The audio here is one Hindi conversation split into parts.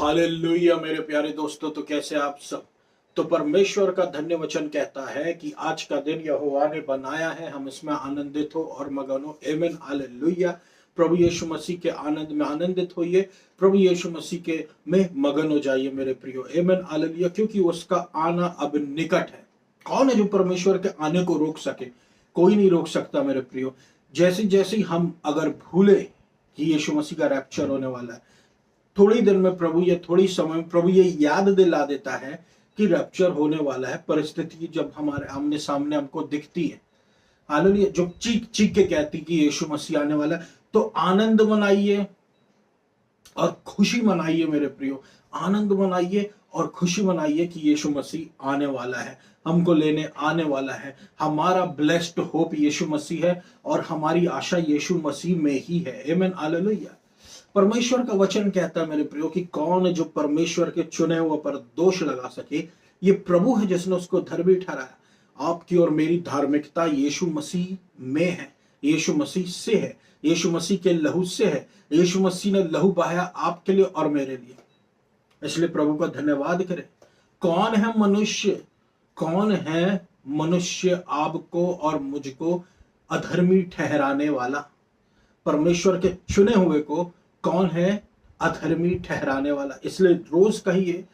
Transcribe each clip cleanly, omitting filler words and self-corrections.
हालेलुया मेरे प्यारे दोस्तों, तो कैसे आप सब। तो परमेश्वर का धन्य वचन कहता है कि आज का दिन यहोवा ने बनाया है, हम इसमें आनंदित हो और मगन हो। आमीन, हालेलुया। प्रभु यीशु मसीह के आनंद में आनंदित होइए, प्रभु यीशु मसीह के में मगन हो जाइए मेरे प्रियो। आमीन, हालेलुया। क्योंकि उसका आना अब निकट है। कौन है जो परमेश्वर के आने को रोक सके? कोई नहीं रोक सकता मेरे प्रियो। जैसे जैसे हम अगर भूले कि यीशु मसीह का रैप्चर होने वाला है, थोड़ी देर में प्रभु ये थोड़ी समय में प्रभु ये याद दिला देता है कि रैप्चर होने वाला है। परिस्थिति जब हमारे आमने सामने हमको दिखती है, हालेलुया, जो चीख चीख के कहती कि यीशु मसीह आने वाला है, तो आनंद मनाइए और खुशी मनाइए मेरे प्रियो। आनंद मनाइए और खुशी मनाइए कि यीशु मसीह आने वाला है, हमको लेने आने वाला है। हमारा ब्लेस्ड होप यीशु मसीह है और हमारी आशा यीशु मसीह में ही है। आमीन, हालेलुया। परमेश्वर का वचन कहता है मेरे प्रियो कि कौन जो परमेश्वर के चुने हुए पर दोष लगा सके? ये प्रभु है जिसने उसको धर्मी ठहराया। आपकी और मेरी धार्मिकता यीशु मसीह में है, यीशु मसीह से है, यीशु मसीह के लहू से है। यीशु मसीह ने लहू बहाया आपके लिए और मेरे लिए, इसलिए प्रभु का धन्यवाद करें। कौन है मनुष्य, कौन है मनुष्य आपको और मुझको अधर्मी ठहराने वाला? परमेश्वर के चुने हुए को कौन है अधर्मी ठहराने वाला? इसलिए रोज कहिए,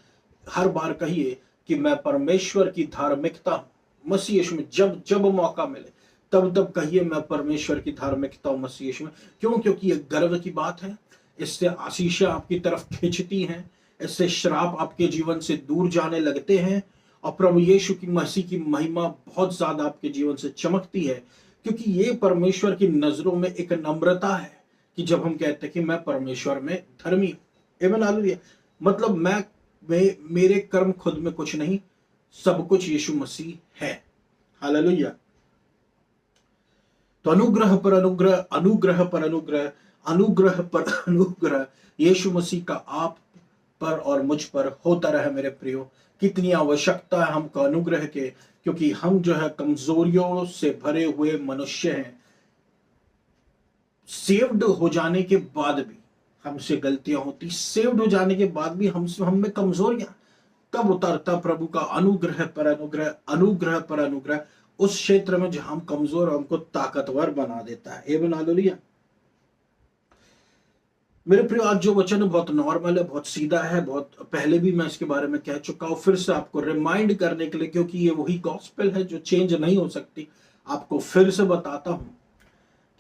हर बार कहिए कि मैं परमेश्वर की धार्मिकता हूं मसीह यीशु में। जब जब मौका मिले तब तब कहिए मैं परमेश्वर की धार्मिकता हूं मसीह यीशु में। क्यों? क्योंकि यह गर्व की बात है। इससे आशीषें आपकी तरफ खींचती हैं, इससे श्राप आपके जीवन से दूर जाने लगते हैं और प्रभु यीशु की मसीह की महिमा बहुत ज्यादा आपके जीवन से चमकती है। क्योंकि ये परमेश्वर की नजरों में एक नम्रता है कि जब हम कहते हैं कि मैं परमेश्वर में धर्मी हूं। आमीन, हालेलुया। मतलब मैं मेरे कर्म खुद में कुछ नहीं, सब कुछ यीशु मसीह है। हालेलुया। तो अनुग्रह पर अनुग्रह, अनुग्रह पर अनुग्रह, अनुग्रह पर अनुग्रह यीशु मसीह का आप पर और मुझ पर होता रहे मेरे प्रियो। कितनी आवश्यकता है हमको अनुग्रह के, क्योंकि हम जो है कमजोरियों से भरे हुए मनुष्य हैं। सेव्ड हो जाने के बाद भी हमसे गलतियां होती, सेव्ड हो जाने के बाद भी हम में कमजोरियां। कब उतरता प्रभु का अनुग्रह पर अनुग्रह, अनुग्रह पर अनुग्रह उस क्षेत्र में जहां हम कमजोर, हमको ताकतवर बना देता है। आमीन, हालेलुया। मेरे प्रियो, आज जो वचन है बहुत नॉर्मल है, बहुत सीधा है। बहुत पहले भी मैं इसके बारे में कह चुका हूं, फिर से आपको रिमाइंड करने के लिए, क्योंकि ये वही गॉस्पेल है जो चेंज नहीं हो सकती। आपको फिर से बताता हूं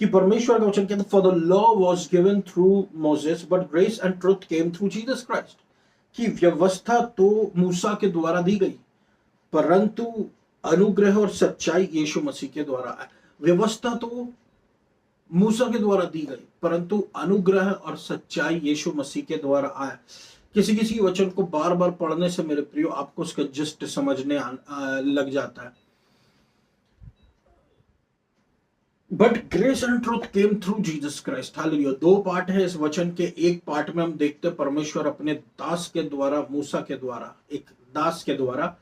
कि परमेश्वर का वचन कहता है, for the law was given through Moses but grace and truth came through Jesus Christ. कि व्यवस्था तो मूसा के द्वारा दी गई, परंतु अनुग्रह और सच्चाई यीशु मसीह के द्वारा है। व्यवस्था तो मूसा के द्वारा दी गई, परंतु अनुग्रह और सच्चाई यीशु मसीह के द्वारा आया। किसी किसी वचन को बार बार पढ़ने से मेरे प्रियो आपको उसका जस्ट समझने लग जाता है। But grace and truth came through Jesus Christ. Hallelujah. दो पार्ट है इस वचन के। एक पार्ट में हम देखते हैं परमेश्वर अपने दास के द्वारा, मूसा के द्वारा, एक दास के द्वारा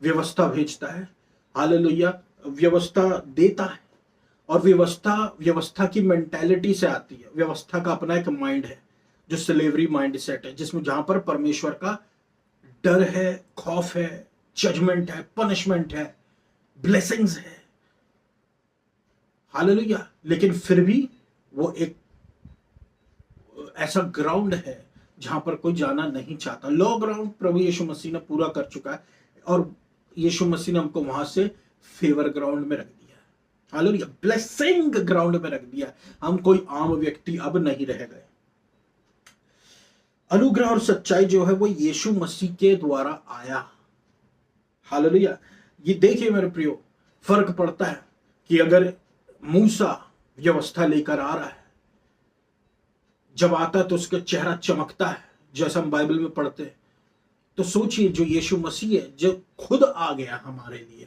व्यवस्था भेजता है। हालेलुया। व्यवस्था देता है और व्यवस्था की मेंटालिटी से आती है। व्यवस्था का अपना एक माइंड है जो स्लेवरी माइंड सेट है, जिसमें जहां पर परमेश्वर का डर है, खौफ है, जजमेंट है, पनिशमेंट है, ब्लेसिंग्स है। हालेलुया। लेकिन फिर भी वो एक ऐसा ग्राउंड है जहां पर कोई जाना नहीं चाहता। लो ग्राउंड प्रभु यीशु मसीह ने पूरा कर चुका है और यीशु मसीह ने हमको वहां से फेवर ग्राउंड में रख दिया। हालेलुया। ब्लेसिंग ग्राउंड में रख दिया। हम कोई आम व्यक्ति अब नहीं रह गए। अनुग्रह और सच्चाई जो है वो यीशु मसीह के द्वारा आया। हालेलुया। ये देखिए मेरे प्रियो, फर्क पड़ता है कि अगर मूसा व्यवस्था लेकर आ रहा है, जब आता है तो उसका चेहरा चमकता है, जैसा हम बाइबल में पढ़ते हैं। तो सोचिए जो यीशु मसीह है, जो खुद आ गया हमारे लिए,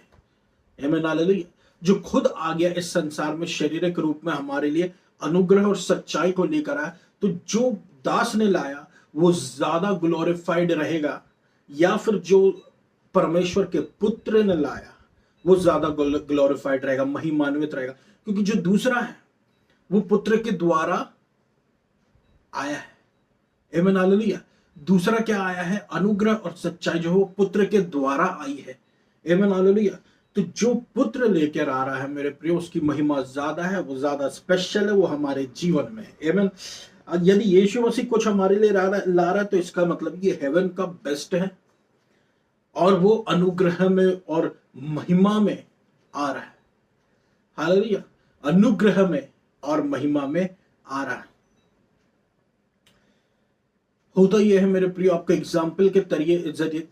आमीन, हालेलुया, जो खुद आ गया इस संसार में शारीरिक रूप में हमारे लिए, अनुग्रह और सच्चाई को लेकर आया, तो जो दास ने लाया वो ज्यादा ग्लोरीफाइड रहेगा, या फिर जो परमेश्वर के पुत्र ने लाया वो ज्यादा ग्लोरीफाइड रहेगा, महिमान्वित रहेगा। क्योंकि जो दूसरा है वो पुत्र के द्वारा आया है। आमीन, हालेलुया। दूसरा क्या आया है, अनुग्रह और सच्चाई जो है वो पुत्र के द्वारा आई है। Amen hallelujah. तो जो पुत्र लेकर आ रहा है मेरे प्रियो, उसकी महिमा ज्यादा है, वो ज्यादा स्पेशल है, वो हमारे जीवन में है। आमेन। यदि यीशु मसीह कुछ हमारे लिए ला रहा है तो इसका मतलब ये हेवन का बेस्ट है, और वो अनुग्रह में और महिमा में आ रहा है। हालेलुया। अनुग्रह में और महिमा में आ रहा है। होता यह है मेरे प्रियो, आपके एग्जाम्पल के जरिए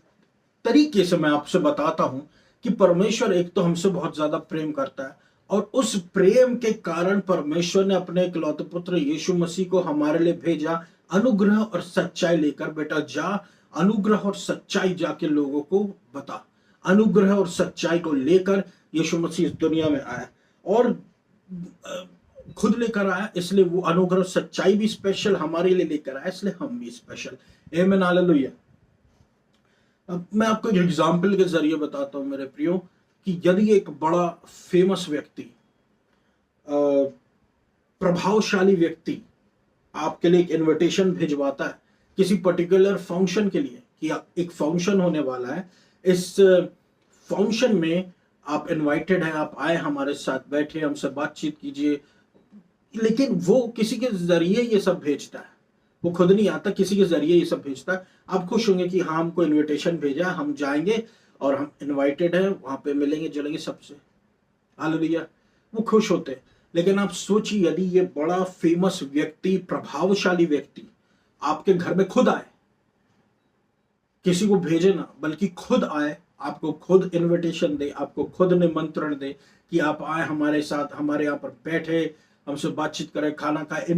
तरीके से मैं आपसे बताता हूं कि परमेश्वर एक तो हमसे बहुत ज्यादा प्रेम करता है, और उस प्रेम के कारण परमेश्वर ने अपने इकलौते पुत्र यीशु मसीह को हमारे लिए भेजा, अनुग्रह और सच्चाई लेकर। बेटा जा, अनुग्रह और सच्चाई जाके लोगों को बता। अनुग्रह और सच्चाई को लेकर यीशु मसीह इस दुनिया में आया, और खुद लेकर आया, इसलिए वो अनुग्रह सच्चाई भी स्पेशल हमारे लिए लेकर आया, इसलिए हम भी स्पेशल। आमीन हालेलुया। अब मैं आपको एक एग्जाम्पल के जरिए बताता हूं मेरे प्रियो, कि यदि एक बड़ा फेमस व्यक्ति, प्रभावशाली व्यक्ति आपके लिए एक इनविटेशन भिजवाता है किसी पर्टिकुलर फंक्शन के लिए, कि एक फंक्शन होने वाला है, इस फंक्शन में आप इनवाइटेड हैं, आप आए, हमारे साथ बैठे, हमसे बातचीत कीजिए, लेकिन वो किसी के जरिए ये सब भेजता है, वो खुद नहीं आता, किसी के जरिए ये सब भेजता है। आप खुश होंगे कि हाँ, हमको इनविटेशन भेजा, हम जाएंगे और हम इनवाइटेड हैं, वहां पे मिलेंगे जुलेंगे सबसे। हालेलुया। वो खुश होते हैं। लेकिन आप सोचिए, यदि ये बड़ा फेमस व्यक्ति, प्रभावशाली व्यक्ति आपके घर में खुद आए, किसी को भेजे ना, बल्कि खुद आए, आपको खुद इनविटेशन दे, आपको खुद निमंत्रण दे कि आप आए हमारे साथ, हमारे यहाँ पर बैठे, हमसे बातचीत करें, खाना खाए,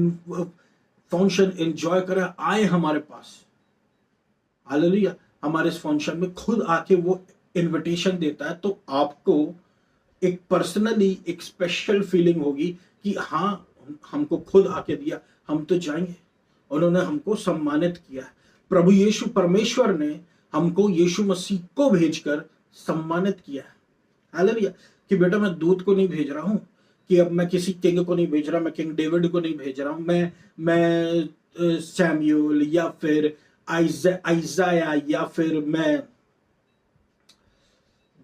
फंक्शन एंजॉय करें, आए हमारे पास। हालेलुया। हमारे इस फंक्शन में खुद आके वो इनविटेशन देता है, तो आपको एक पर्सनली एक स्पेशल फीलिंग होगी कि हाँ, हमको खुद आके दिया, हम तो जाएंगे, उन्होंने हमको सम्मानित किया है। प्रभु यीशु परमेश्वर ने हमको यीशु मसीह को भेजकर सम्मानित किया है। हालेलुया। कि बेटा मैं दूत को नहीं भेज रहा हूं, कि अब मैं किसी किंग को नहीं भेज रहा, मैं किंग डेविड को नहीं भेज रहा हूं, मैं सैमुअल या फिर आइजाया या फिर मैं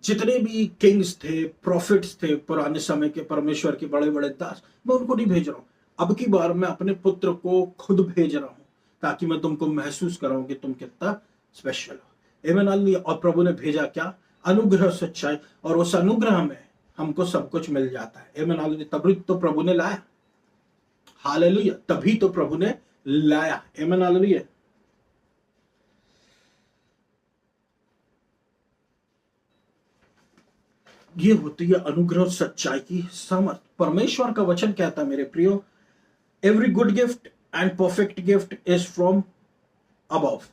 जितने भी किंग्स थे, प्रॉफिट्स थे पुराने समय के, परमेश्वर के बड़े बड़े दास, मैं उनको नहीं भेज रहा हूं। अब की बार मैं अपने पुत्र को खुद भेज रहा हूं, ताकि मैं तुमको महसूस कराऊं कि तुम कितना स्पेशल हो। आमीन हालेलुया। और प्रभु ने भेजा क्या? अनुग्रह, सच्चाई, और उस अनुग्रह में हमको सब कुछ मिल जाता है। आमीन हालेलुया। तभी तो प्रभु ने लाया। हालेलुया। तभी तो प्रभु ने लाया। आमीन हालेलुया। ये होती है अनुग्रह और सच्चाई की सामर्थ। परमेश्वर का वचन कहता है मेरे प्रियो, every good gift and perfect gift is from above,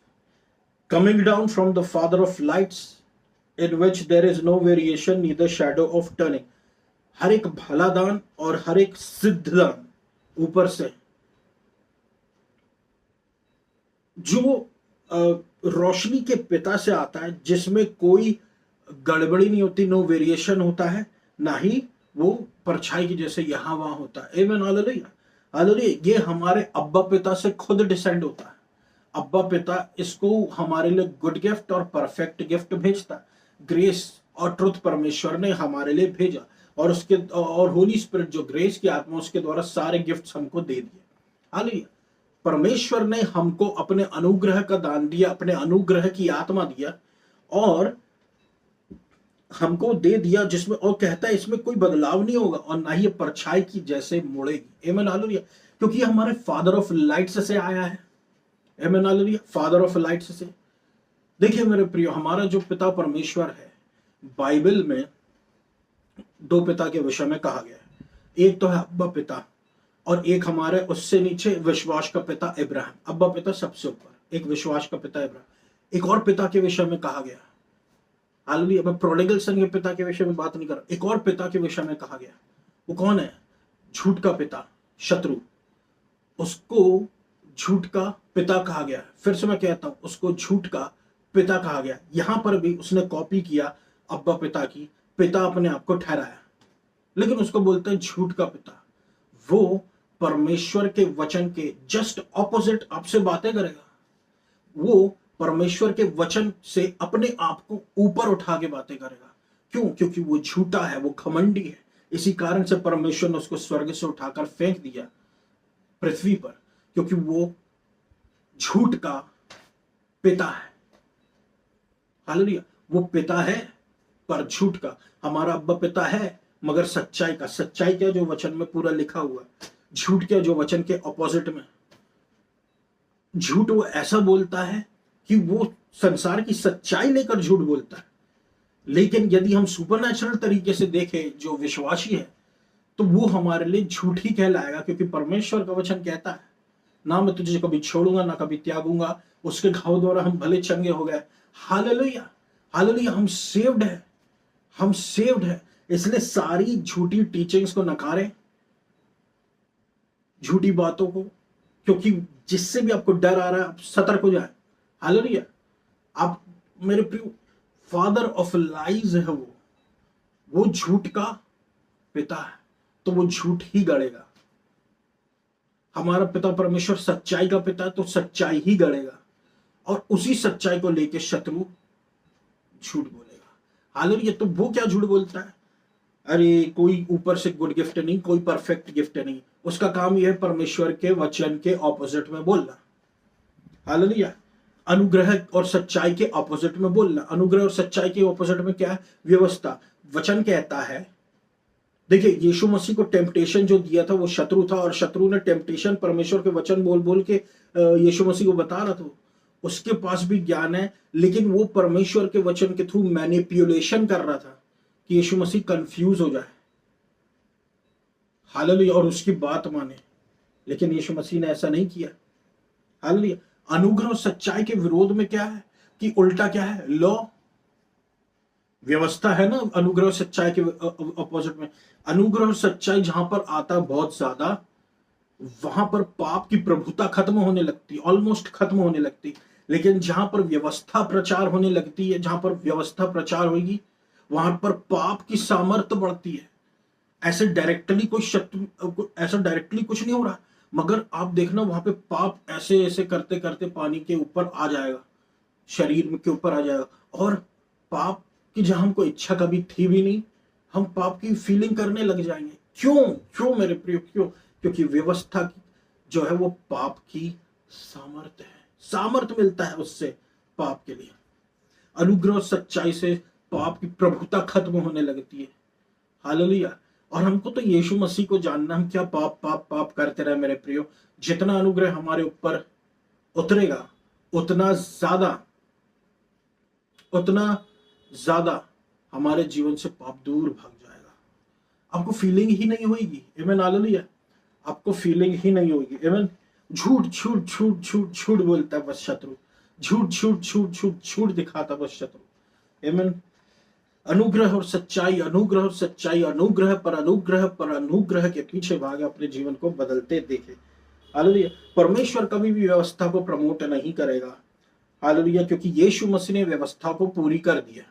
coming down from the Father of lights, in which there is no variation neither shadow of turning। हर एक भला दान और हर एक सिद्ध दान ऊपर से, जो रोशनी के पिता से आता है, जिसमें कोई गड़बड़ी नहीं होती, नो वेरिएशन होता है, ना ही वो परछाई की जैसे यहां वहां होता है। आमीन हालेलुया। हालेलुया। ये हमारे अब्बा पिता से खुद डिसेंड होता है। अब्बा पिता इसको हमारे लिए गुड गिफ्ट और परफेक्ट गिफ्ट भेजता है। ग्रेस और ट्रुथ परमेश्वर ने हमारे लिए भेजा, और उसके और होली स्पिरिट जो ग्रेस की आत्मा, उसके द्वारा सारे गिफ्ट्स हमको दे दिए। हालेलुया। परमेश्वर ने हमको अपने अनुग्रह का दान दिया, अपने अनुग्रह की आत्मा दिया, और हमको दे दिया, जिसमें और कहता है इसमें कोई बदलाव नहीं होगा, और ना ही परछाई की जैसे मुड़ेगी। आमीन हालेलुया। क्योंकि हमारे फादर ऑफ लाइट्स से आया है। आमीन हालेलुया। फादर ऑफ लाइट्स से। देखिए मेरे प्रियो, हमारा जो पिता परमेश्वर है, बाइबल में दो पिता के विषय में कहा गया है। एक तो है अब्बा पिता, और एक हमारे उससे नीचे विश्वास का पिता इब्राहिम। अब्बा पिता सबसे ऊपर, एक विश्वास का पिता इब्राहिम। एक और पिता के विषय में कहा गया, हालेलुया, मैं प्रोडिगल सन के पिता के विषय में बात नहीं कर रहा, एक और पिता के विषय में कहा गया। वो कौन है? झूठ का पिता, शत्रु। उसको झूठ का पिता कहा गया। फिर से मैं कहता हूं, उसको झूठ का पिता कहा गया। यहां पर भी उसने कॉपी किया अब्बा पिता की, पिता अपने आप को ठहराया, लेकिन उसको बोलते हैं झूठ का पिता। वो परमेश्वर के वचन के जस्ट ऑपोजिट आपसे बातें करेगा। वो परमेश्वर के वचन से अपने आप को ऊपर उठा के बातें करेगा। क्यों? क्योंकि वो झूठा है, वो घमंडी है। इसी कारण से परमेश्वर ने उसको स्वर्ग से उठाकर फेंक दिया पृथ्वी पर, क्योंकि वो झूठ का पिता है। हालेलुया। वो पिता है पर झूठ का। हमारा अब्बा पिता है मगर सच्चाई का। सच्चाई क्या? जो वचन में पूरा लिखा हुआ है। झूठ क्या? जो वचन के ऑपोजिट में। झूठ वो ऐसा बोलता है कि वो संसार की सच्चाई लेकर झूठ बोलता है। लेकिन यदि हम सुपरनैचुरल तरीके से देखें, जो विश्वासी है, तो वो हमारे लिए झूठ ही कहलाएगा, क्योंकि परमेश्वर का वचन कहता है, ना मैं तुझे कभी छोड़ूंगा ना कभी त्यागूंगा, उसके घाव द्वारा हम भले चंगे हो गए। Hallelujah, hallelujah. हम सेव्ड है, हम सेव्ड है। इसलिए सारी झूठी टीचिंग्स को नकारें, झूठी बातों को, क्योंकि जिससे भी आपको डर आ रहा है, आप सतर्क हो जाए। हालेलुया। आप मेरे प्रिय, फादर ऑफ लाइज है वो झूठ का पिता है, तो वो झूठ ही गढ़ेगा। हमारा पिता परमेश्वर सच्चाई का पिता है, तो सच्चाई ही गढ़ेगा, और उसी सच्चाई को लेके शत्रु झूठ बोलेगा। हालेलुया। तो वो क्या झूठ बोलता है? अरे कोई ऊपर से गुड गिफ्ट नहीं, कोई परफेक्ट गिफ्ट नहीं। उसका काम यह है परमेश्वर के वचन के ऑपोजिट में बोलना। हालेलुया। अनुग्रह और सच्चाई के ऑपोजिट में बोलना। अनुग्रह और सच्चाई के ऑपोजिट में क्या है? व्यवस्था। वचन कहता है, देखिए, यीशु मसीह को टेम्पटेशन जो दिया था वो शत्रु था, और शत्रु ने टेम्पटेशन परमेश्वर के वचन बोल बोल के यीशु मसीह को बता रहा था। उसके पास भी ज्ञान है, लेकिन वो परमेश्वर के वचन के थ्रू मैनिपुलेशन कर रहा था कि यीशु मसीह कंफ्यूज हो जाए। हालेलुया। और उसकी बात माने। लेकिन यीशु मसीह ने ऐसा नहीं किया। हालेलुया। अनुग्रह और सच्चाई के विरोध में क्या है कि उल्टा क्या है? लॉ, व्यवस्था है ना। अनुग्रह और सच्चाई के अपोजिट में। अनुग्रह और सच्चाई जहां पर आता बहुत ज्यादा, वहां पर पाप की प्रभुता खत्म होने लगती, ऑलमोस्ट खत्म होने लगती। लेकिन जहां पर व्यवस्था प्रचार होने लगती है, जहां पर व्यवस्था प्रचार होगी, वहां पर पाप की सामर्थ्य बढ़ती है। ऐसे डायरेक्टली कोई शत्रु, ऐसा डायरेक्टली कुछ नहीं हो रहा, मगर आप देखना वहां पे पाप ऐसे ऐसे करते करते पानी के ऊपर आ जाएगा, शरीर में के ऊपर आ जाएगा। और पाप की जहां हमको इच्छा कभी थी भी नहीं, हम पाप की फीलिंग करने लग जाएंगे। क्यों? क्यों मेरे प्रिय? क्यों? क्योंकि व्यवस्था की जो है वो पाप की सामर्थ्य है। सामर्थ्य मिलता है उससे पाप के लिए। अनुग्रह और सच्चाई से पाप की प्रभुता खत्म होने लगती है। हालेलुया। और हमको तो यीशु मसीह को जानना, हम क्या पाप पाप पाप करते रहे मेरे प्रियो। जितना अनुग्रह हमारे ऊपर उतरेगा, उतना ज्यादा, उतना ज्यादा हमारे जीवन से पाप दूर भाग जाएगा। आपको फीलिंग ही नहीं होगी। आमीन, हालेलुया। आपको फीलिंग ही नहीं होगी। आमीन। झूठ झूठ झूठ झूठ झूठ बोलता है बस शत्रु। झूठ झूठ झूठ झूठ झूठ दिखाता बस शत्रु। आमीन। अनुग्रह और सच्चाई, अनुग्रह और सच्चाई, अनुग्रह पर अनुग्रह पर अनुग्रह के पीछे भागे, अपने जीवन को बदलते देखे। हालेलुया। परमेश्वर कभी भी व्यवस्था को प्रमोट नहीं करेगा। हालेलुया। क्योंकि यीशु मसीह ने व्यवस्था को पूरी कर दिया।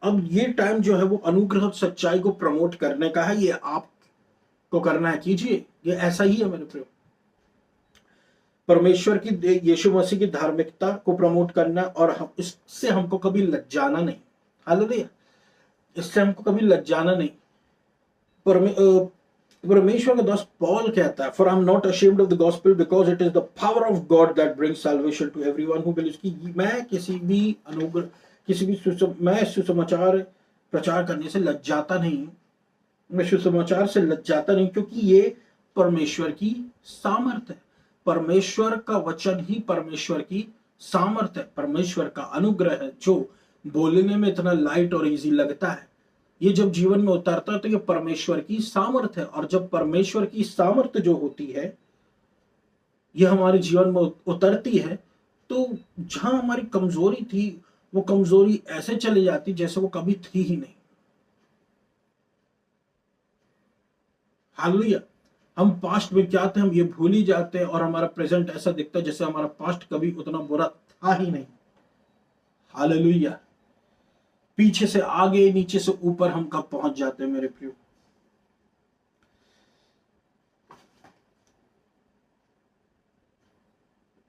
अब ये टाइम जो है वो अनुग्रह और सच्चाई को प्रमोट करने का है। ये आपको करना है, कीजिए। ये ऐसा ही है मेरे प्रियो। परमेश्वर की, यीशु मसीह की धार्मिकता को प्रमोट करना, और हम इससे हमको कभी लज्जाना नहीं। हालेलुया। इससे हमको कभी लज्जाना नहीं। परमेश्वर का दास पॉल कहता है, for I am not ashamed of the gospel because it is the power of God that brings salvation to everyone who believes. कि मैं किसी भी अनुग्रह, किसी भी मैं सुसमाचार प्रचार करने से लज्जाता नहीं। मैं सुसमाचार से लज्जाता नहीं, क्योंकि ये परमेश्वर की सामर्थ है। परमेश्वर का वचन ही परमेश्वर की सामर्थ है। परमेश्वर का अनुग्रह है, जो बोलने में इतना लाइट और इजी लगता है, ये जब जीवन में उतरता है तो ये परमेश्वर की सामर्थ्य है। और जब परमेश्वर की सामर्थ्य जो होती है ये हमारे जीवन में उतरती है, तो जहां हमारी कमजोरी थी, वो कमजोरी ऐसे चली जाती जैसे वो कभी थी ही नहीं। हालेलुया। हम पास्ट में क्या थे हम ये भूल ही जाते हैं, और हमारा प्रेजेंट ऐसा दिखता है जैसे हमारा पास्ट कभी उतना बुरा था ही नहीं। हालेलुया। पीछे से आगे, नीचे से ऊपर हम कब पहुंच जाते हैं मेरे प्रियो।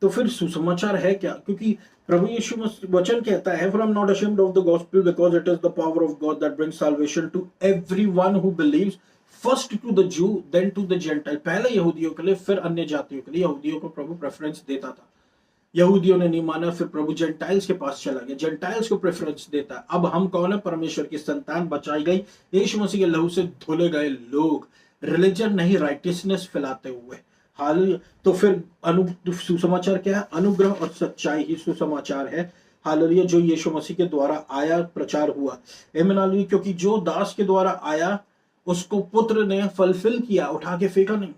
तो फिर सुसमाचार है क्या? क्योंकि प्रभु यीशु वचन कहता है, for I'm not ashamed of the gospel because it is the power of God that brings salvation to everyone who believes, first to the Jew then to the Gentile। पहले यहूदियों के लिए फिर अन्य जातियों के लिए। यहूदियों को प्रभु प्रेफरेंस देता था, यहूदियों ने नहीं माना, फिर प्रभु जेंटाइल्स के पास चला गया, जेंटाइल्स को प्रेफरेंस देता है। अब हम कौन है? परमेश्वर की संतान, बचाई गई यीशु मसीह के लहू से धुले गए लोग, रिलीजन नहीं राइटियसनेस फैलाते हुए। हालेलुया। तो फिर सुसमाचार क्या है? अनुग्रह और सच्चाई ही सुसमाचार है। हालेलुया। जो यीशु मसीह के द्वारा आया, प्रचार हुआ। आमीन हालेलुया। क्योंकि जो दास के द्वारा आया उसको पुत्र ने फुलफिल किया, उठा के फेंका नहीं,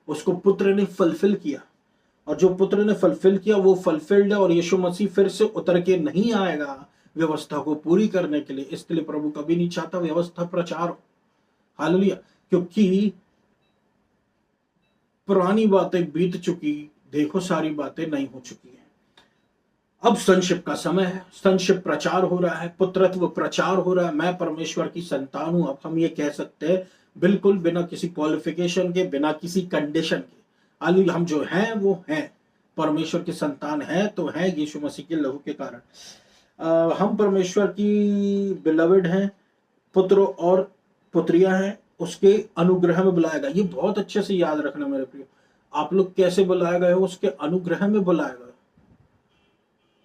उसको पुत्र ने फुलफिल किया, और जो पुत्र ने फुलफिल किया वो फुलफिल्ड है। और यीशु मसीह फिर से उतर के नहीं आएगा व्यवस्था को पूरी करने के लिए। इसलिए प्रभु कभी नहीं चाहता व्यवस्था प्रचार हो। हालेलुया। क्योंकि पुरानी बातें बीत चुकी, देखो सारी बातें नई हो चुकी हैं। अब संशिप का समय है, संशिप प्रचार हो रहा है, पुत्रत्व प्रचार हो रहा है। मैं परमेश्वर की संतान हूं। अब हम ये कह सकते हैं बिल्कुल बिना किसी क्वालिफिकेशन के, बिना किसी कंडीशन के। हालेलुया। हम जो हैं वो हैं, परमेश्वर की संतान है तो है यीशु मसीह के लहू के कारण। हम परमेश्वर की बिलवड हैं, पुत्र और पुत्रियां हैं, उसके अनुग्रह में बुलाया गया। ये बहुत अच्छे से याद रखना मेरे प्रियो। आप लोग कैसे बुलाए गए हो? उसके अनुग्रह में बुलाए गए।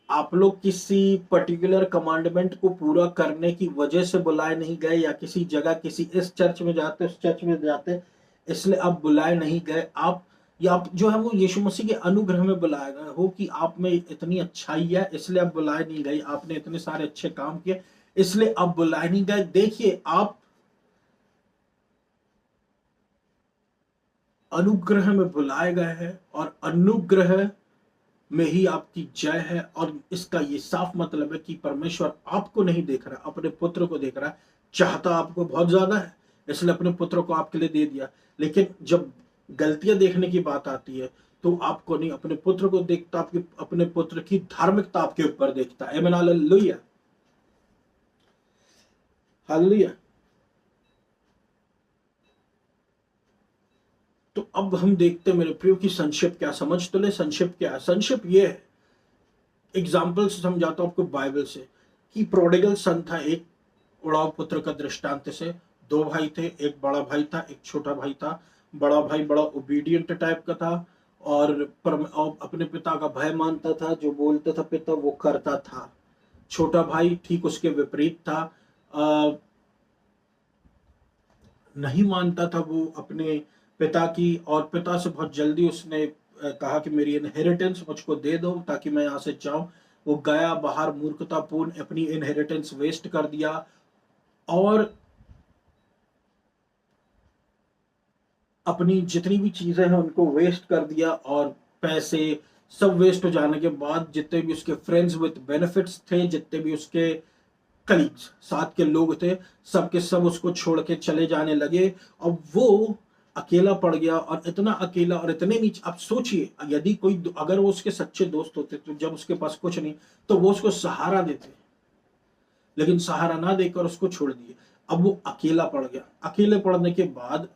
आप लोग किसी पर्टिकुलर कमांडमेंट को पूरा करने की वजह से बुलाए नहीं गए, या किसी जगह, किसी इस चर्च में जाते उस चर्च में जाते इसलिए आप बुलाए नहीं गए। आप जो है वो यीशु मसीह के अनुग्रह में बुलाए गए हो कि आप में इतनी अच्छाई है इसलिए आप बुलाए नहीं गए, आपने इतने सारे अच्छे काम किए इसलिए आप बुलाए नहीं गए। देखिए, आप अनुग्रह में बुलाए गए हैं, और अनुग्रह में ही आपकी जय है। और इसका ये साफ मतलब है कि परमेश्वर आपको नहीं देख रहा, अपने पुत्र को देख रहा है। चाहता आपको बहुत ज्यादा है, इसलिए अपने पुत्र को आपके लिए दे दिया। लेकिन जब गलतियां देखने की बात आती है तो आपको नहीं, अपने पुत्र को देखता, आपके अपने पुत्र की धार्मिकता आपके ऊपर देखता है। आमीन हालेलुया। हालेलुया। तो अब हम देखते हैं मेरे प्रियो की संक्षिप्त क्या, समझ तो ले संक्षिप्त क्या है। संक्षिप्त ये है, एग्जाम्पल से समझाता हूं आपको बाइबल से, कि प्रोडिगल सन था, एक उड़ाव पुत्र का दृष्टांत से। दो भाई थे, एक बड़ा भाई था, एक छोटा भाई था। बड़ा भाई बड़ा ओबीडियंट टाइप का था, और अपने पिता का भय मानता था, जो बोलता था पिता वो करता था। छोटा भाई ठीक उसके विपरीत था, नहीं मानता था वो अपने पिता की, और पिता से बहुत जल्दी उसने कहा कि मेरी इनहेरिटेंस मुझको दे दो ताकि मैं यहाँ से जाऊं। वो गया बाहर, मूर्खतापूर्ण अपनी इनहेरिटेंस वेस्ट कर दिया, और अपनी जितनी भी चीजें हैं उनको वेस्ट कर दिया, और पैसे सब वेस्ट हो जाने के बाद जितने भी उसके फ्रेंड्स विद बेनिफिट्स थे, जितने भी उसके कलीग्स साथ के लोग थे, सबके सब उसको छोड़ के चले जाने लगे। और वो अकेला पड़ गया, और इतना अकेला और इतने नीचे। आप सोचिए, यदि कोई, अगर वो उसके सच्चे दोस्त होते तो जब उसके पास कुछ नहीं तो वो उसको सहारा देते, लेकिन सहारा ना देकर उसको छोड़ दिए। अब वो अकेला पड़ गया। अकेले पड़ने के बाद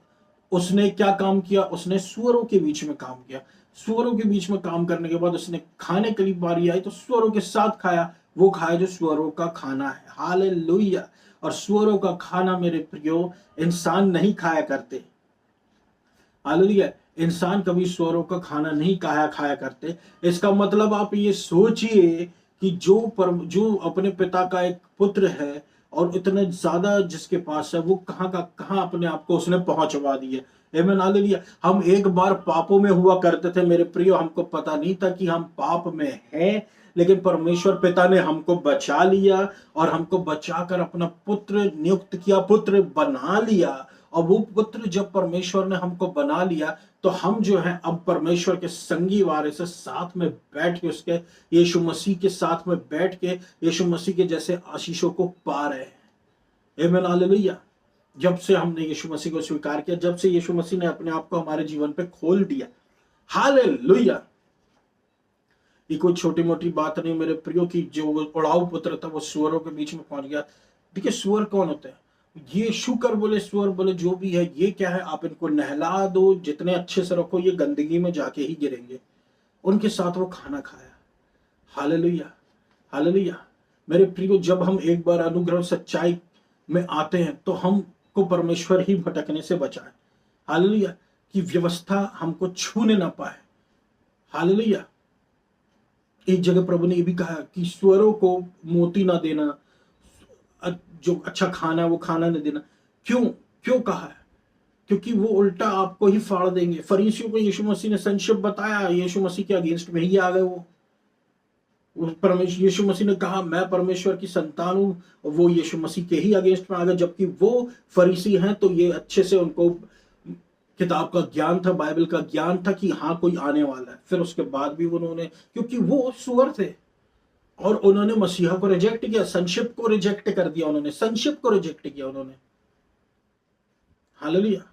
उसने क्या काम किया? उसने सुअरों के बीच में काम किया। सुअरों के बीच में काम करने के बाद उसने खाने के लिए बारी आई तो सुअरों के साथ खाया। वो खाया जो सुअरों का खाना है। हालेलुया। और सुअरों का खाना मेरे प्रियो इंसान नहीं खाया करते। हालेलुया। इंसान कभी सुअरों का खाना नहीं खाया करते। इसका मतलब आप ये सोचिए कि जो अपने पिता का एक पुत्र है और इतने ज्यादा जिसके पास है, वो कहाँ का कहाँ अपने आप को उसने पहुंचवा दिया। आमीन हालेलुया। हम एक बार पापों में हुआ करते थे मेरे प्रियो, हमको पता नहीं था कि हम पाप में हैं, लेकिन परमेश्वर पिता ने हमको बचा लिया, और हमको बचाकर अपना पुत्र नियुक्त किया, पुत्र बना लिया। और वो पुत्र जब परमेश्वर ने हमको बना लिया तो हम जो है अब परमेश्वर के संगी वारे से साथ में बैठ के, उसके यीशु मसीह के साथ में बैठ के यीशु मसीह के जैसे आशीषों को पा रहे हैं। आमीन हालेलुया। जब से हमने यीशु मसीह को स्वीकार किया, जब से यीशु मसीह ने अपने आप को हमारे जीवन पे खोल दिया। हालेलुया। ये कोई छोटी मोटी बात नहीं मेरे प्रियो की जो उड़ाऊ पुत्र था वो सुअरों के बीच में पहुंच गया। देखिए, सुअर कौन होता है? ये शुकर बोले, सुअर बोले, जो भी है, ये क्या है? आप इनको नहला दो, जितने अच्छे से रखो, ये गंदगी में जाके ही गिरेंगे। उनके साथ वो खाना खाया। Hallelujah, hallelujah. मेरे प्रियो, जब हम एक बार अनुग्रह सच्चाई में आते हैं तो हमको परमेश्वर ही भटकने से बचाए। हालेलुया, कि व्यवस्था हमको छूने ना पाए। हालेलुया। एक जगह प्रभु ने ये भी कहा कि स्वरों को मोती ना देना, जो अच्छा खाना है वो खाना नहीं देना। क्यों क्यों कहा है? क्योंकि वो उल्टा आपको ही फाड़ देंगे। फरीसियों को यीशु मसीह ने संक्षिप्त बताया, यीशु मसीह के अगेंस्ट में ही आ गए वो। परमेश्वर यीशु मसीह ने कहा मैं परमेश्वर की संतान हूं, वो यीशु मसीह के ही अगेंस्ट में आ गए, जबकि वो फरीसी हैं तो ये अच्छे से उनको किताब का ज्ञान था, बाइबल का ज्ञान था कि हाँ कोई आने वाला है। फिर उसके बाद भी उन्होंने, क्योंकि वो सुअर थे और उन्होंने मसीहा को रिजेक्ट किया, संक्षिप्त को रिजेक्ट कर दिया उन्होंने, संक्षिप्त को रिजेक्ट किया उन्होंने। हालेलुया।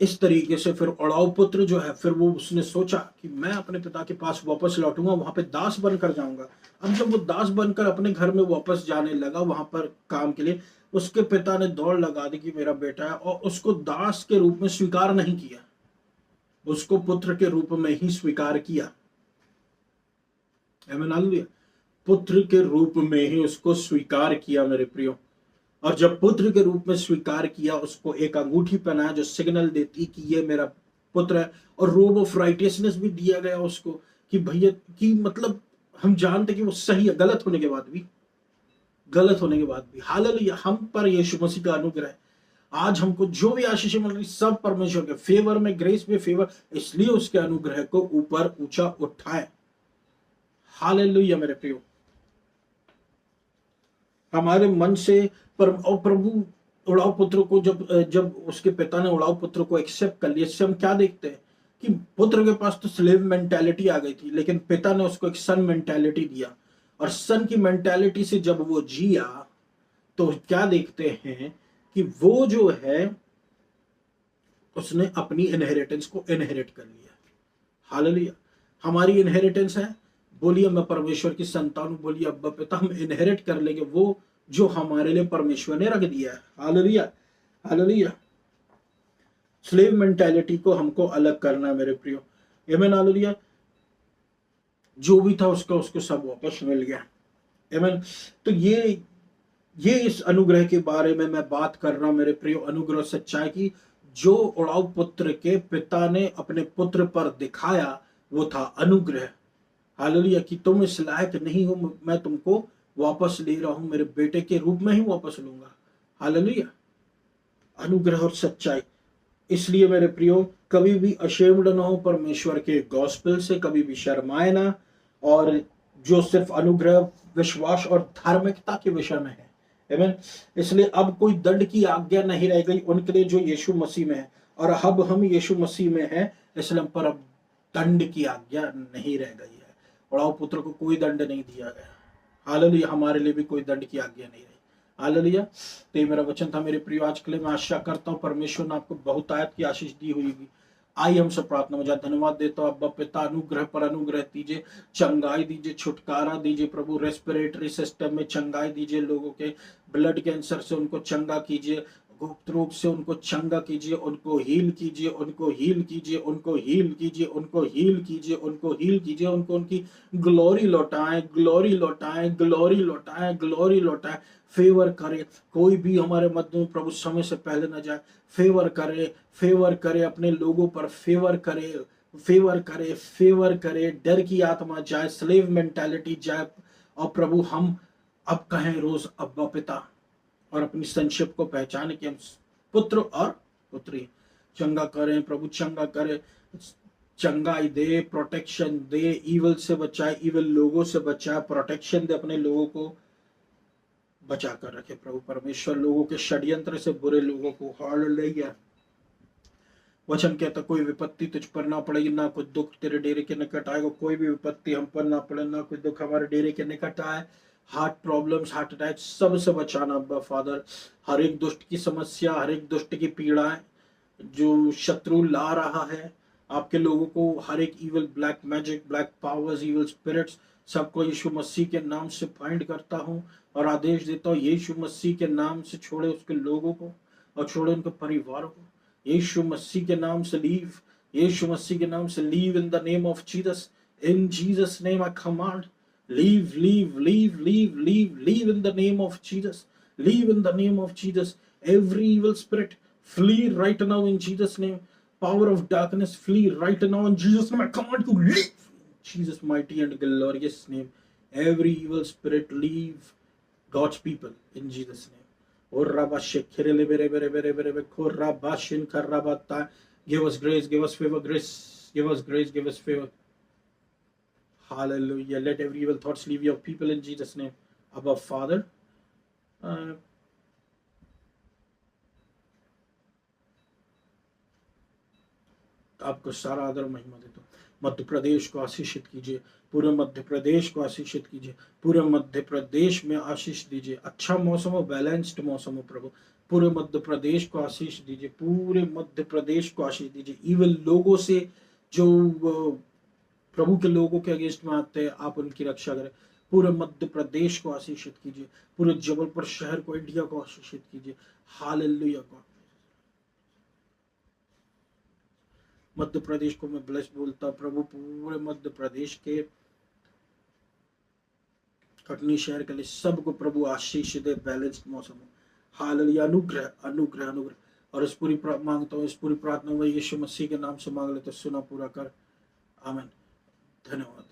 इस तरीके से फिर उड़ाऊ पुत्र जो है, फिर वो उसने सोचा कि मैं अपने पिता के पास वापस लौटूंगा, वहां पे दास बनकर जाऊंगा। अब जब वो दास बनकर अपने घर में वापस जाने लगा वहां पर काम के लिए, उसके पिता ने दौड़ लगा दी कि मेरा बेटा है, और उसको दास के रूप में स्वीकार नहीं किया, उसको पुत्र के रूप में ही स्वीकार किया। आमीन। पुत्र के रूप में ही उसको स्वीकार किया मेरे प्रियो। और जब पुत्र के रूप में स्वीकार किया, उसको एक अंगूठी पहनाया जो सिग्नल देती कि ये मेरा पुत्र है, और रोब ऑफ राइटियसनेस भी दिया गया उसको कि भैया कि मतलब हम जानते कि वो सही है, गलत होने के बाद भी, गलत होने के बाद भी। हालेलुया। हम पर यीशु मसीह का अनुग्रह है। आज हमको जो भी आशीष मिल रही सब परमेश्वर के फेवर में, ग्रेस में फेवर, इसलिए उसके अनुग्रह को ऊपर ऊंचा उठाए। हालेलुया मेरे प्रियो। हमारे मन से और प्रभु उड़ाऊ पुत्र को जब जब उसके पिता ने उड़ाऊ पुत्र को एक्सेप्ट कर लिया, इससे हम क्या देखते हैं कि पुत्र के पास तो स्लेव मेंटालिटी आ गई थी, लेकिन पिता ने उसको एक सन मेंटालिटी दिया, और सन की मेंटालिटी से जब वो जिया तो क्या देखते हैं कि वो जो है उसने अपनी इनहेरिटेंस को इनहेरिट कर लिया। हालेलुया। हमारी इनहेरिटेंस है, बोलिए मैं परमेश्वर की संतान हूं, बोलिए अब्बा पिता, हम इनहेरिट कर लेंगे वो जो हमारे लिए परमेश्वर ने रख दिया है। Hallelujah, hallelujah. स्लेव मेंटालिटी को हमको अलग करना है मेरे प्रियो। आमीन, हालेलुया। जो भी था उसका उसको सब वापस मिल गया। आमीन। तो ये इस अनुग्रह के बारे में मैं बात कर रहा हूं मेरे प्रियो, अनुग्रह सच्चाई की, जो उड़ाऊ पुत्र के पिता ने अपने पुत्र पर दिखाया वो था अनुग्रह। हालेलुया, कि तुम इस लायक नहीं हो, मैं तुमको वापस ले रहा हूं, मेरे बेटे के रूप में ही वापस लूंगा। हालेलुया, अनुग्रह और सच्चाई। इसलिए मेरे प्रियो, कभी भी अशेम्ड ना हो परमेश्वर के गॉस्पेल से, कभी भी शर्माए ना, और जो सिर्फ अनुग्रह, विश्वास और धार्मिकता के विषय में है। आमीन। इसलिए अब कोई दंड की आज्ञा नहीं रह गई उनके लिए जो यीशु मसीह में है, और अब हम यीशु मसीह में हैं, इसलिए हम पर अब दंड की आज्ञा नहीं रह गई है। उड़ाऊ पुत्र को कोई दंड नहीं दिया गया। हालेलुया, हमारे लिए भी कोई दंड की आज्ञा नहीं रही। हालेलुया। तो ये मेरा वचन था मेरे प्रिय आज के लिए। मैं आशा करता हूँ परमेश्वर ने आपको बहुत आयत की आशीष दी हुई होगी। आइए हम सब प्रार्थना में धन्यवाद देता हूँ। अब्बा पिता, अनुग्रह पर अनुग्रह दीजिए, चंगाई दीजिए, छुटकारा दीजिए प्रभु। रेस्पिरेटरी सिस्टम में चंगाई दीजिए, लोगों के ब्लड कैंसर से उनको चंगा कीजिए, गुप्त रोग से उनको चंगा कीजिए, उनको हील कीजिए, उनको हील कीजिए, उनको हील कीजिए, उनको हील कीजिए, उनको हील कीजिए, उनको उनकी ग्लोरी लौटाएं, ग्लोरी लौटाएं, ग्लोरी लौटाएं, ग्लोरी लौटाएं। फेवर करे, कोई भी हमारे मध्य में प्रभु समय से पहले न जाए। फेवर करे, फेवर करे अपने लोगों पर, फेवर करे, फेवर करे, फेवर करे। डर की आत्मा जाए, स्लेव मेंटालिटी जाए, और प्रभु हम अब कहें रोज अब्बा पिता, और अपनी संक्षिप्त को पहचाने कि हम पुत्र और पुत्री। चंगा करें प्रभु, चंगा करे, चंगाई दे, प्रोटेक्शन दे, ईवल से बचाए, ईवल लोगों से बचाए, प्रोटेक्शन दे, अपने लोगों को बचा कर रखे प्रभु परमेश्वर, लोगों के षड्यंत्र से, बुरे लोगों को। हालेलुया। वचन कहता कोई विपत्ति तुझ पर ना पड़ेगी, ना कोई दुख तेरे डेरे के निकट आएगा। कोई भी विपत्ति हम पर ना पड़े, ना कोई दुख हमारे डेरे के निकट आए। हार्ट प्रॉब्लम्स, हार्ट अटैक, सब से बचाना अब्बा फादर। हर एक दुष्ट की समस्या, हर एक दुष्ट की पीड़ाएं जो शत्रु ला रहा है आपके लोगों को, हर एक evil black magic, black powers, evil spirits, सबको यीशु मसीह के नाम से फाइंड करता हूँ और आदेश देता हूँ, यीशु मसीह के नाम से छोड़े उसके लोगों को और छोड़े उनके परिवार को। यीशु मसीह के नाम से लीव, यीशु मसीह के नाम से leave in the name of Jesus, in Jesus name I command, leave leave leave leave leave leave in the name of Jesus, leave in the name of Jesus. Every evil spirit flee right now in Jesus name. Power of darkness flee right now in Jesus name. I command you leave in Jesus mighty and glorious name. Every evil spirit leave God's people in Jesus name. Give us grace, give us favor, grace, give us grace, give us favor. Hallelujah. Let every evil thoughts leave your people in Jesus name. Abba Father, आपको सारा आदर महिमा देता हूँ। मध्य प्रदेश को आशीषित कीजिए, पूरे मध्य प्रदेश को आशीषित कीजिए, पूरे मध्य प्रदेश में आशीष दीजिए। अच्छा मौसम हो, बैलेंस्ड मौसम हो प्रभु। पूरे मध्य प्रदेश को आशीष दीजिए, पूरे मध्य प्रदेश को आशीष दीजिए। इवन लोगों से जो प्रभु के लोगों के अगेंस्ट में आते हैं, आप उनकी रक्षा करें। पूरे मध्य प्रदेश को आशीषित कीजिए, पूरे जबलपुर शहर को, इंडिया को आशीषित कीजिए। Hallelujah God. मध्य प्रदेश को मैं ब्लेस बोलता प्रभु, पूरे मध्य प्रदेश के कटनी शहर के लिए सबको प्रभु आशीष दे, बैलेंस्ड मौसम हो। हालेलुया। अनुग्रह अनुग्रह अनुग्रह। और इस पूरी मांगता हूँ, इस पूरी प्रार्थना में यीशु मसीह के नाम से मांग लेते, सुना पूरा कर। आमीन। धन्यवाद।